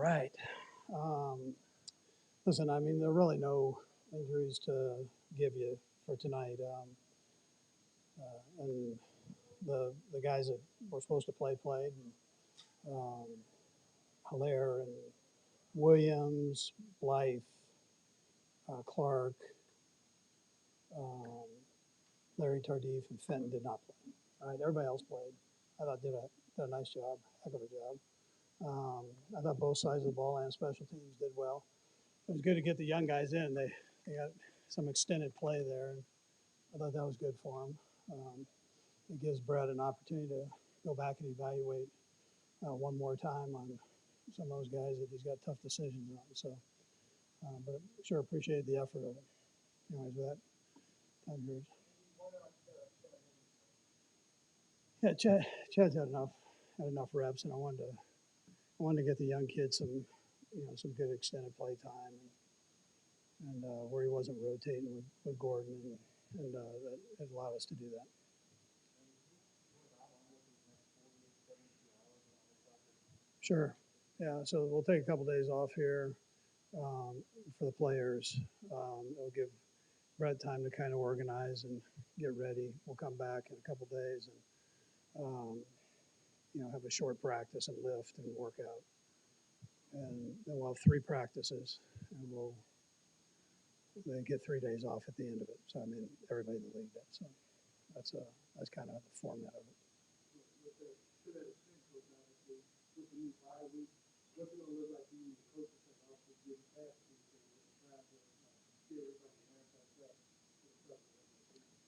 right. Um, Listen, I mean, there are really no injuries to give you for tonight. And the guys that were supposed to play played. And, Hilaire and Williams, Blythe, Clark, um, Larry Tardif, and Fenton did not play. All right, everybody else played. I thought did a nice job, heck of a job. I thought both sides of the ball and special teams did well. It was good to get the young guys in. They got some extended play there, and I thought that was good for them. It gives Brett an opportunity to go back and evaluate one more time on some of those guys that he's got tough decisions on. So, but sure appreciated the effort of it. Anyways, with that, time yours. Yeah, Chad's had enough reps, and I wanted to get the young kids some good extended play time, and where he wasn't rotating with Gordon, and that it allowed us to do that. Sure. Yeah. So we'll take a couple days off here for the players. It'll give Brett time to kind of organize and get ready. We'll come back in a couple days and have a short practice and lift and work out, and then we'll have three practices, and we'll then get 3 days off at the end of it. So I mean, everybody in the league does. So that's kind of the format of it.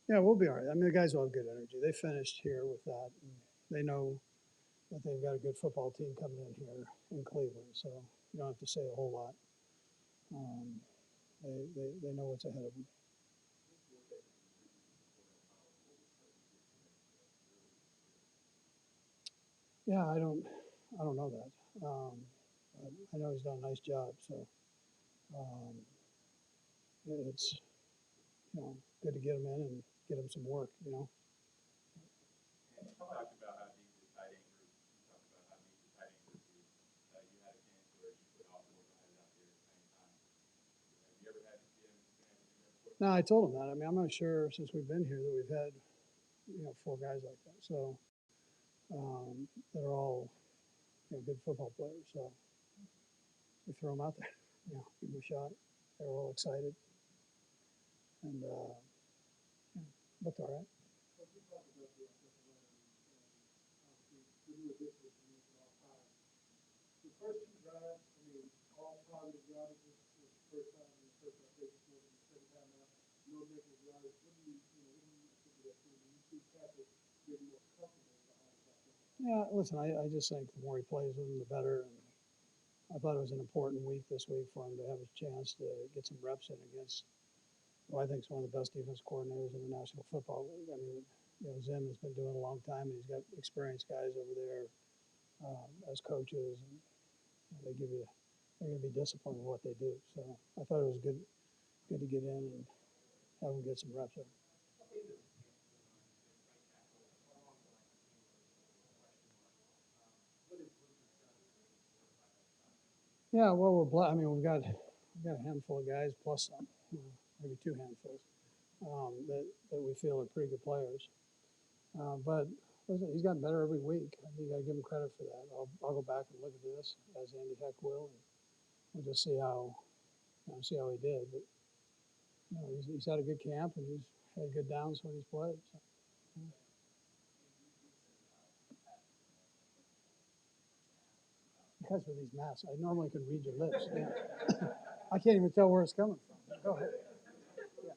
Yeah, we'll be all right. I mean, the guys will have good energy. They finished here with that, and they know that they've got a good football team coming in here in Cleveland. So you don't have to say a whole lot. Um, they know what's ahead of them. Yeah, I don't know that. I know he's done a nice job. So um, it's good to get him in and get him some work. No, I told him that. I mean, I'm not sure since we've been here that we've had four guys like that. So they're all good football players. So we throw them out there, give them a shot. They're all excited and looked all right. Yeah, listen, I just think the more he plays with them, the better. And I thought it was an important week this week for him to have a chance to get some reps in against who I think is one of the best defense coordinators in the National Football League. I mean, Zim has been doing it a long time, and he's got experienced guys over there as coaches, and they're going to be disciplined in what they do. So I thought it was good to get in and have him get some reps in. Yeah, well, I mean, we've got a handful of guys plus some, maybe two handfuls that we feel are pretty good players. But listen, he's gotten better every week. I think you got to give him credit for that. I'll go back and look at this as Andy Heck will, and we'll just see how he did. But he's had a good camp and he's had good downs when he's played. So. Because with these masks, I normally can read your lips. Yeah. I can't even tell where it's coming from. Go ahead. Yeah.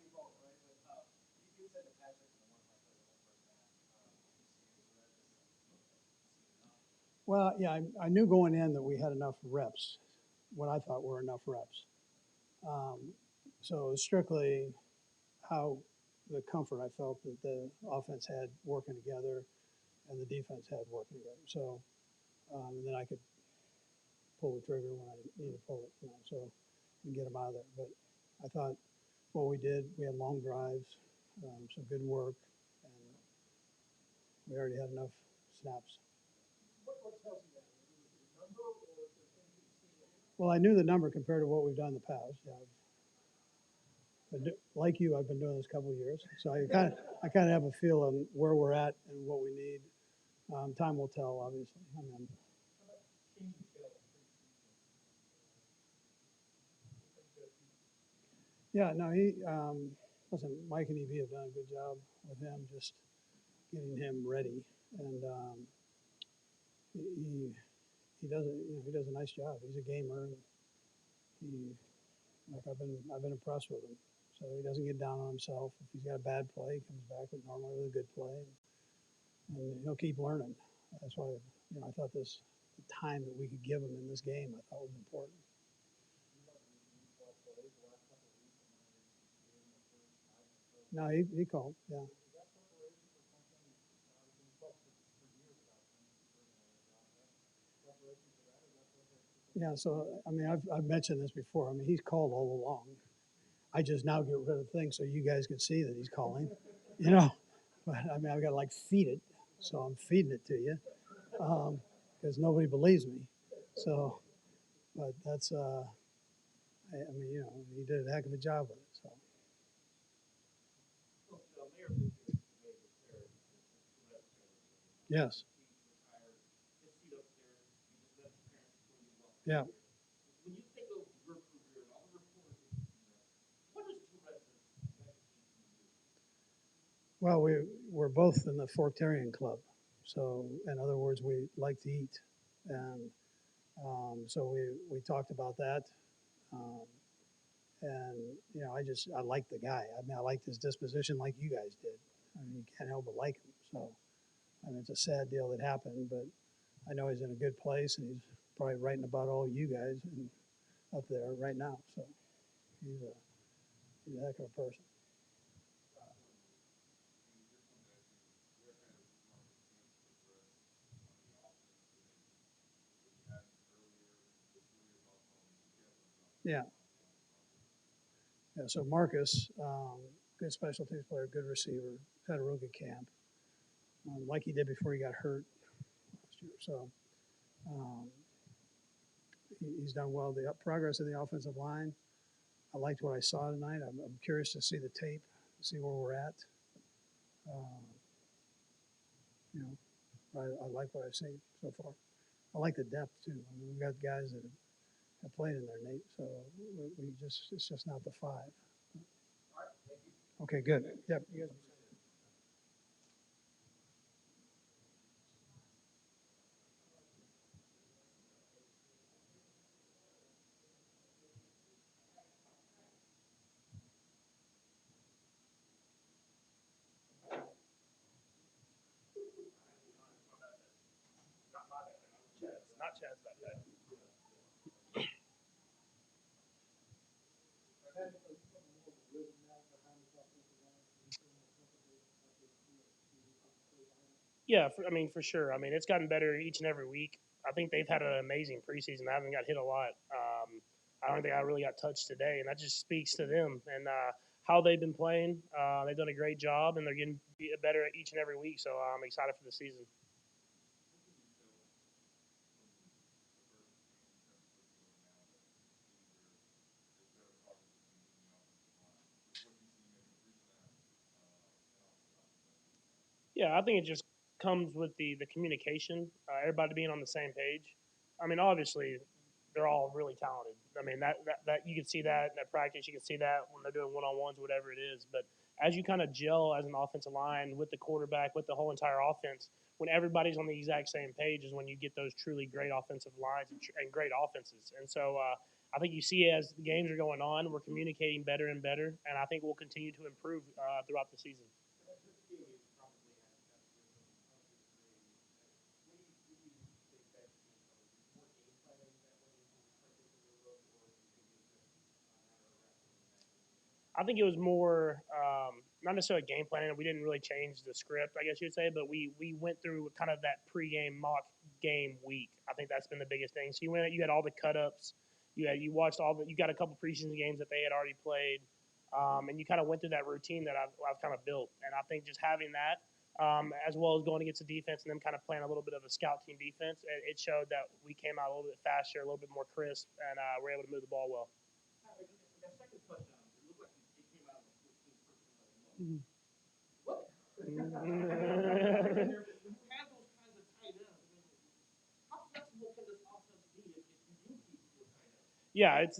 Well, yeah, I knew going in that we had enough reps, what I thought were enough reps. Um, so it was strictly how the comfort I felt that the offense had working together and the defense had working together. So and then I could pull the trigger when I needed to pull it, so and get them out of there. But I thought what we did, we had long drives, some good work, and we already had enough snaps. Well, I knew the number compared to what we've done in the past. Yeah. But like you, I've been doing this a couple of years, so I kind of have a feel on where we're at and what we need. Time will tell, obviously. I mean, yeah, no, listen, Mike and EB have done a good job with him, just getting him ready, and he he does a nice job. He's a gamer, and he like I've been impressed with him. So he doesn't get down on himself. If he's got a bad play, he comes back with normally with a good play, and he'll keep learning. That's why I thought the time that we could give him in this game I thought was important. No, he called. Yeah. Yeah, so I mean, I've mentioned this before. I mean, he's called all along. I just now get rid of things so you guys can see that he's calling, you know. But I mean, I've got to like feed it, so I'm feeding it to you because nobody believes me. So, but that's I mean, he did a heck of a job with it. So. Yes. Yeah. Well, we're both in the Forktarian Club, so in other words, we like to eat, and so we talked about that, um, and I like the guy. I mean, I liked his disposition, like you guys did. I mean, you can't help but like him. So, I mean, it's a sad deal that happened, but I know he's in a good place, and he's probably writing about all you guys and up there right now. So he's a he's a heck of a person. Yeah. Yeah, so Marcus, good special teams player, good receiver, had a real good camp, like he did before he got hurt last year. So um, he's done well. The progress in the offensive line, I liked what I saw tonight. I'm curious to see the tape, see where we're at. Um, you know, I like what I've seen so far. I like the depth too. I mean, we've got guys that have played in there, Nate. So it's just not the five. Okay, good. Yep. You guys. Not Chad's that bad. Yeah, I mean, for sure. I mean, it's gotten better each and every week. I think they've had an amazing preseason. I haven't got hit a lot. I don't think I really got touched today, and that just speaks to them and how they've been playing. They've done a great job, and they're getting better each and every week. So I'm excited for the season. Yeah, I think it just comes with the communication, everybody being on the same page. I mean, obviously, they're all really talented. I mean, that you can see that at practice. You can see that when they're doing one on ones, whatever it is. But as you kind of gel as an offensive line with the quarterback, with the whole entire offense, when everybody's on the exact same page, is when you get those truly great offensive lines and great offenses. And so I think you see as the games are going on, we're communicating better and better, and I think we'll continue to improve throughout the season. I think it was more not necessarily game planning. We didn't really change the script, I guess you'd say, but we went through kind of that pregame mock game week. I think that's been the biggest thing. So you had all the cut ups, you watched you got a couple preseason games that they had already played, and you kind of went through that routine that I've kind of built. And I think just having that as well as going against the defense and them kind of playing a little bit of a scout team defense. It showed that we came out a little bit faster, a little bit more crisp, and we're able to move the ball well. Yeah, it's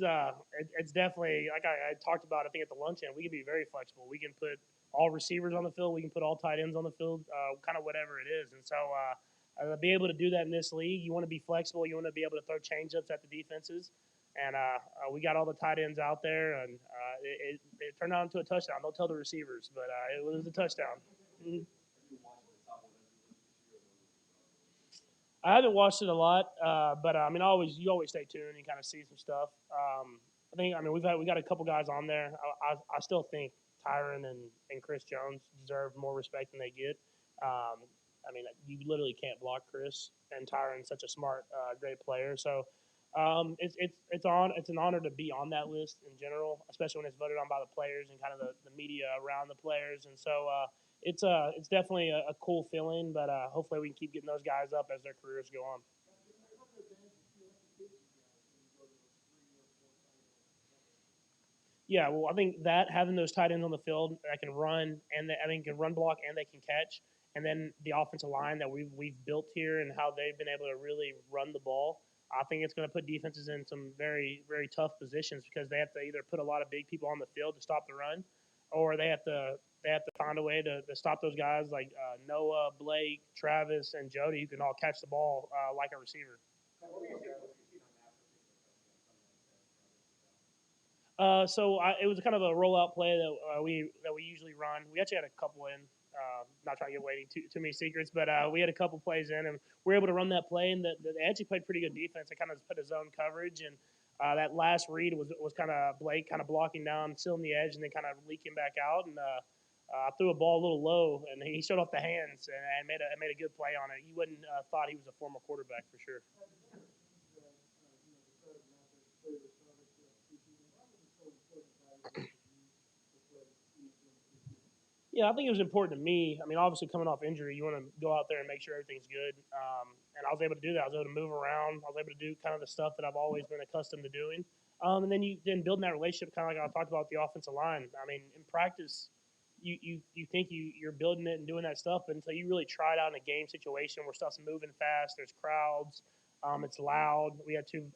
definitely like I talked about. I think at the luncheon, we can be very flexible. We can put all receivers on the field. We can put all tight ends on the field, kind of whatever it is. And so, be able to do that in this league, you want to be flexible. You want to be able to throw changeups at the defenses. And we got all the tight ends out there, and it turned out into a touchdown. Don't tell the receivers, but it was a touchdown. Mhm. I haven't watched it a lot, but I mean, you always stay tuned and kind of see some stuff. I mean we got a couple guys on there. I still think Tyron and Chris Jones deserve more respect than they get. I mean, you literally can't block Chris, and Tyron's such a smart, great player. So it's an honor to be on that list in general, especially when it's voted on by the players and kind of the media around the players. And so it's definitely a cool feeling, but hopefully we can keep getting those guys up as their careers go on. Yeah, well, I think that having those tight ends on the field that can run and I mean can run block and they can catch, and then the offensive line that we've built here and how they've been able to really run the ball. I think it's going to put defenses in some very tough positions because they have to either put a lot of big people on the field to stop the run, or they have to find a way to stop those guys like Noah, Blake, Travis, and Jody who can all catch the ball like a receiver. It was kind of a rollout play that we usually run. We actually had a couple in. Not trying to give away too many secrets, but we had a couple plays in, and we were able to run that play. And they actually played pretty good defense. They kind of put a zone coverage, and that last read was kind of Blake kind of blocking down, sealing the edge, and then kind of leaking back out. And I threw a ball a little low, and he showed off the hands and made a good play on it. You wouldn't thought he was a former quarterback for sure. Yeah, I think it was important to me. I mean, obviously coming off injury, you want to go out there and make sure everything's good. And I was able to do that. I was able to move around. I was able to do kind of the stuff that I've always been accustomed to doing. And then building that relationship, kind of like I talked about with the offensive line. I mean, in practice, you think you're building it and doing that stuff, but until you really try it out in a game situation where stuff's moving fast, there's crowds, it's loud. We had two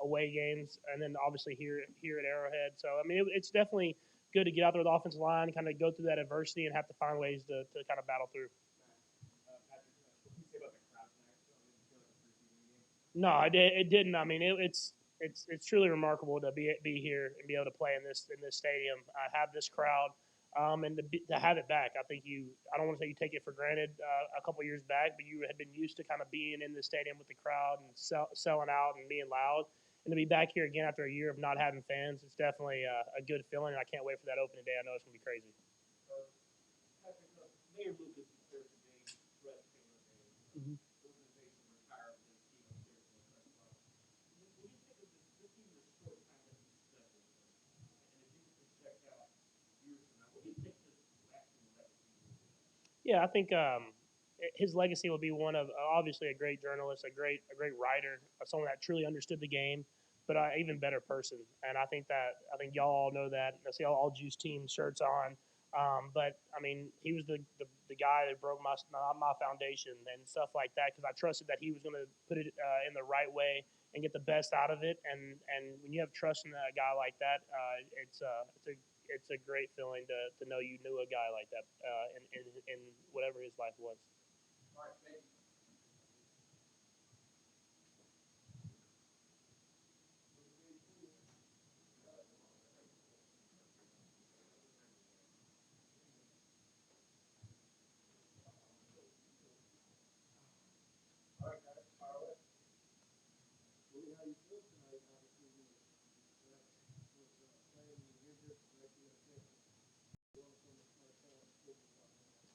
away games, and then obviously here at Arrowhead. So I mean, it's definitely good to get out there with the offensive line, kind of go through that adversity, and have to find ways to kind of battle through. No, it didn't. I mean, it's truly remarkable to be here and be able to play in this stadium. I have this crowd, and to have it back. I don't want to say you take it for granted a couple years back, but you had been used to kind of being in the stadium with the crowd and selling out and being loud. And to be back here again after a year of not having fans, it's definitely a good feeling. And I can't wait for that opening day. I know it's gonna be crazy. Mm-hmm. Yeah, I think his legacy will be one of obviously a great journalist, a great writer, someone that truly understood the game, but an even better person. And I think y'all all know that. I see all Juice Team shirts on. But I mean, he was the guy that broke my foundation and stuff like that because I trusted that he was going to put it in the right way and get the best out of it. And when you have trust in a guy like that, it's a great feeling to know you knew a guy like that in whatever his life was.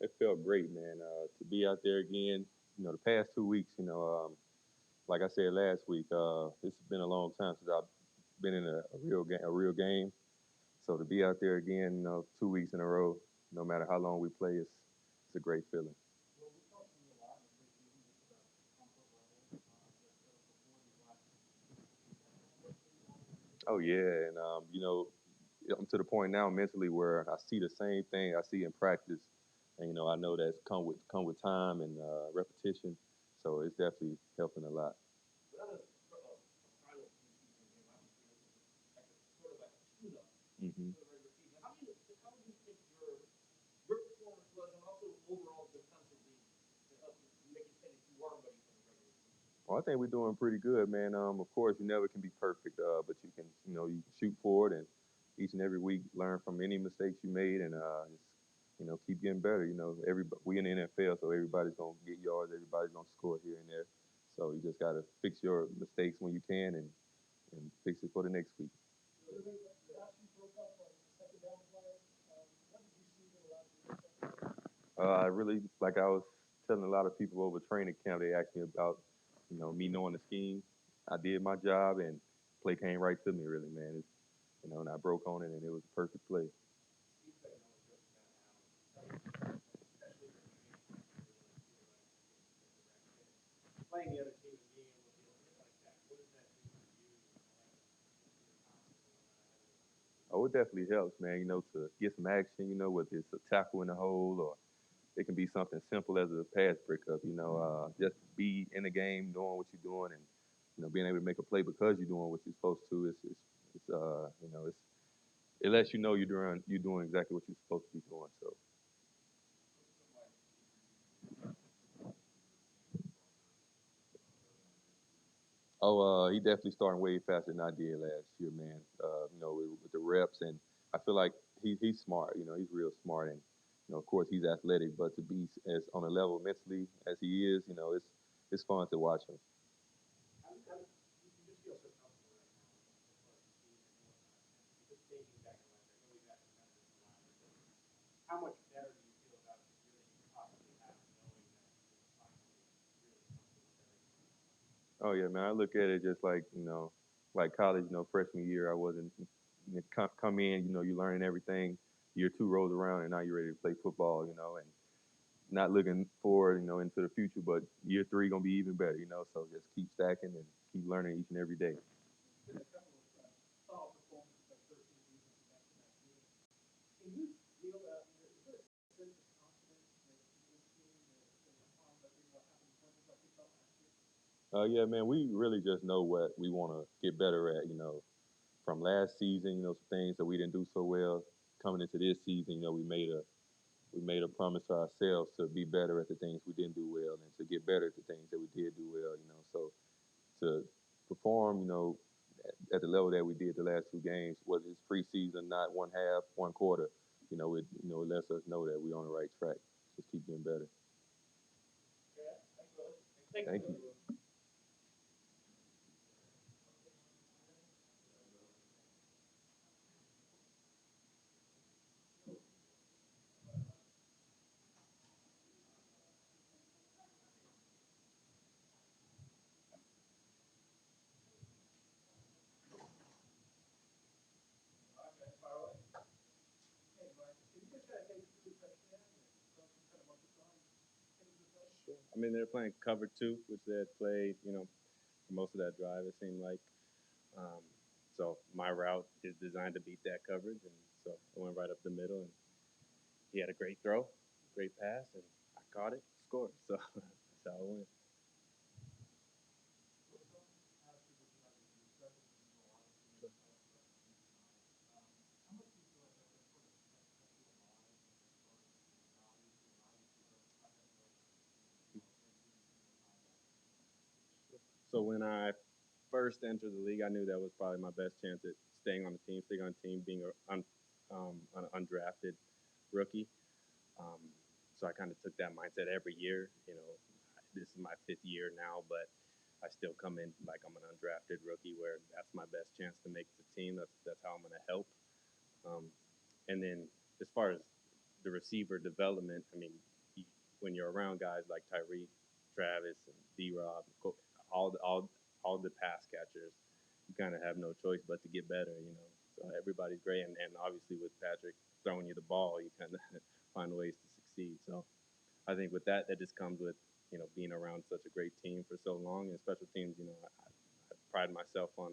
It felt great, man, to be out there again. The past 2 weeks, like I said last week, it's been a long time since I've been in a real game. A real game. So to be out there again, 2 weeks in a row, no matter how long we play, it's a great feeling. Oh yeah, and I'm to the point now mentally where I see the same thing I see in practice, and I know that's come with time and repetition. So it's definitely helping a lot. Hmm. Well, I think we're doing pretty good, man. Of course, you never can be perfect, but you can shoot forward and each and every week learn from any mistakes you made and just keep getting better. We in the NFL, so everybody's gonna get yards, everybody's gonna score here and there. So you just gotta fix your mistakes when you can and fix it for the next week. I really, like I was telling a lot of people over training camp, they asked me about, me knowing the scheme. I did my job and play came right to me, really, man. And I broke on it and it was a perfect play. Oh, it definitely helps, man, to get some action, whether it's a tackle in the hole or it can be something simple as a pass breakup, just be in the game, knowing what you're doing and, being able to make a play because you're doing what you're supposed to. It lets you know you're doing exactly what you're supposed to be doing. So, he definitely starting way faster than I did last year, man. With the reps, and I feel like he's smart. He's real smart, and of course he's athletic. But to be as on a level mentally as he is, it's fun to watch him. Oh yeah, man. I look at it just like like college. Freshman year, I wasn't come in. You learning everything. Year two rolls around, and now you're ready to play football. And not looking forward, into the future, but year three gonna be even better. So just keep stacking and keep learning each and every day. Yeah, man. We really just know what we want to get better at. From last season, some things that we didn't do so well. Coming into this season, we made a promise to ourselves to be better at the things we didn't do well and to get better at the things that we did do well. So to perform, at the level that we did the last two games, whether it's preseason, not one half, one quarter, it lets us know that we're on the right track. Just keep getting better. Thank you. I mean, they're playing cover two, which they had played, for most of that drive, it seemed like. Um, so my route is designed to beat that coverage, and so I went right up the middle, and he had a great throw, great pass, and I caught it, scored. So that's how I went. So when I first entered the league, I knew that was probably my best chance at staying on the team, staying on the team, being an undrafted rookie. Um, so I kind of took that mindset every year. This is my fifth year now, but I still come in like I'm an undrafted rookie, where that's my best chance to make the team. That's how I'm going to help. Um, and then as far as the receiver development, I mean, when you're around guys like Tyreek, Travis, and D-Rob, all the pass catchers, you kind of have no choice but to get better. So everybody's great, and obviously with Patrick throwing you the ball, you kind of find ways to succeed. So I think with that, that just comes with being around such a great team for so long. And special teams, I pride myself on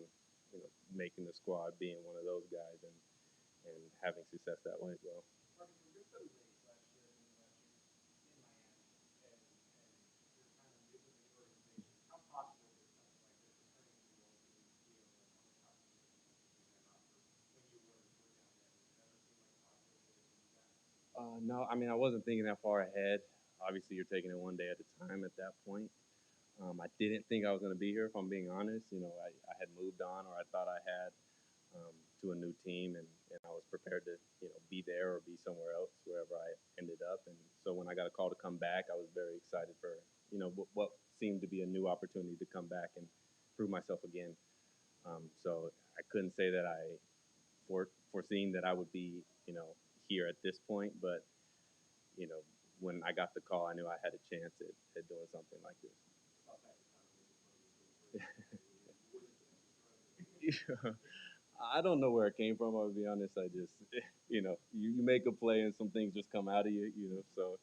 making the squad, being one of those guys, and having success that way as well. No, I mean I wasn't thinking that far ahead. Obviously, you're taking it one day at a time at that point. I didn't think I was going to be here, if I'm being honest. I had moved on, or I thought I had, to a new team, and I was prepared to, be there or be somewhere else, wherever I ended up. And so when I got a call to come back, I was very excited for, what seemed to be a new opportunity to come back and prove myself again. So I couldn't say that I foreseeing that I would be, here at this point, but you know, when I got the call, I knew I had a chance at doing something like this. I don't know where it came from. I'll be honest. I just, you make a play and some things just come out of you, So,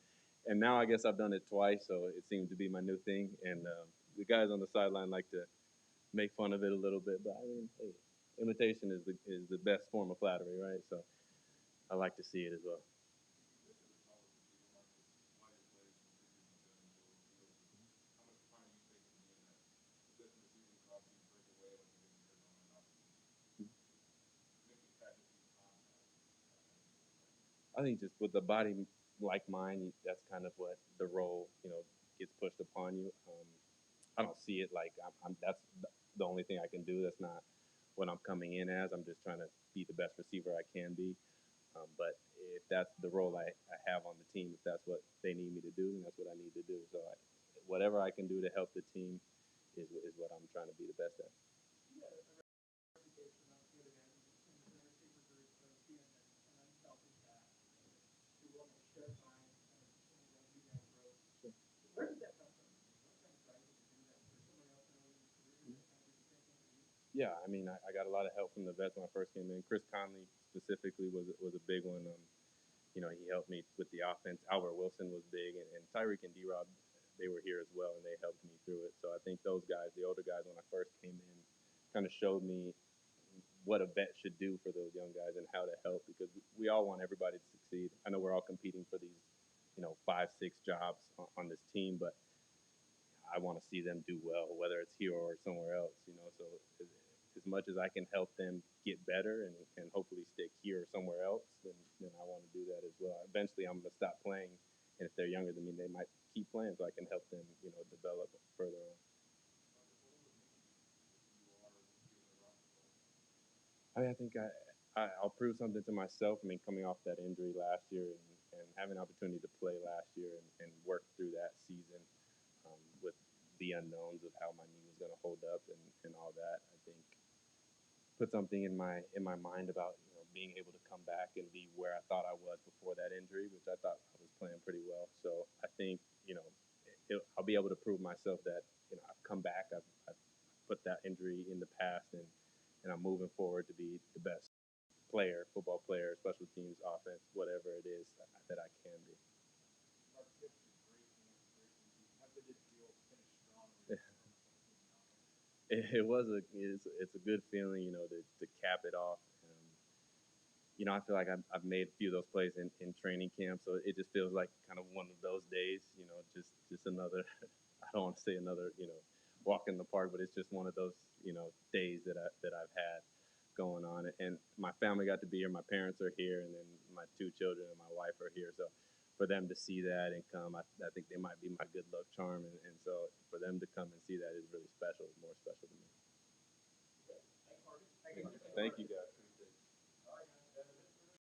and now I guess I've done it twice, so it seems to be my new thing. And the guys on the sideline like to make fun of it a little bit, but I mean, hey, imitation is the best form of flattery, right? So I like to see it as well. I think just with a body like mine, that's kind of what the role, gets pushed upon you. I don't see it like that's the only thing I can do. That's not what I'm coming in as. I'm just trying to be the best receiver I can be. But if that's the role I have on the team, if that's what they need me to do, then that's what I need to do. So whatever I can do to help the team is what I'm trying to be the best at. Yeah, I mean, I got a lot of help from the vets when I first came in. Chris Conley specifically was a big one. He helped me with the offense. Albert Wilson was big, and Tyreek and D-Rob, they were here as well, and they helped me through it. So I think those guys, the older guys, when I first came in, kind of showed me what a vet should do for those young guys and how to help, because we all want everybody to succeed. I know we're all competing for these, 5, 6 jobs on this team, but I want to see them do well, whether it's here or somewhere else. So as much as I can help them get better and hopefully stick here or somewhere else, then I want to do that as well. Eventually, I'm going to stop playing, and if they're younger than me, they might keep playing, so I can help them, develop further on. I think I'll prove something to myself. I mean, coming off that injury last year and having an opportunity to play last year and work through that season, with the unknowns of how my knee was going to hold up and all that, I think put something in my mind about being able to come back and be where I thought I was before that injury, which I thought I was playing pretty well. So I think I'll be able to prove myself that I've come back. I've put that injury in the past, and I'm moving forward to be the best player, football player, special teams, offense, whatever it is that I can be. It's a good feeling, to cap it off. I feel like I've made a few of those plays in training camp, so it just feels like kind of one of those days, just another. I don't want to say another, walk in the park, but it's just one of those, days that I've had going on. And my family got to be here. My parents are here, and then my 2 children and my wife are here. So for them to see that and come, I think they might be my good luck charm. And so for them to come and see that is really special, more special to me. Thank you, guys.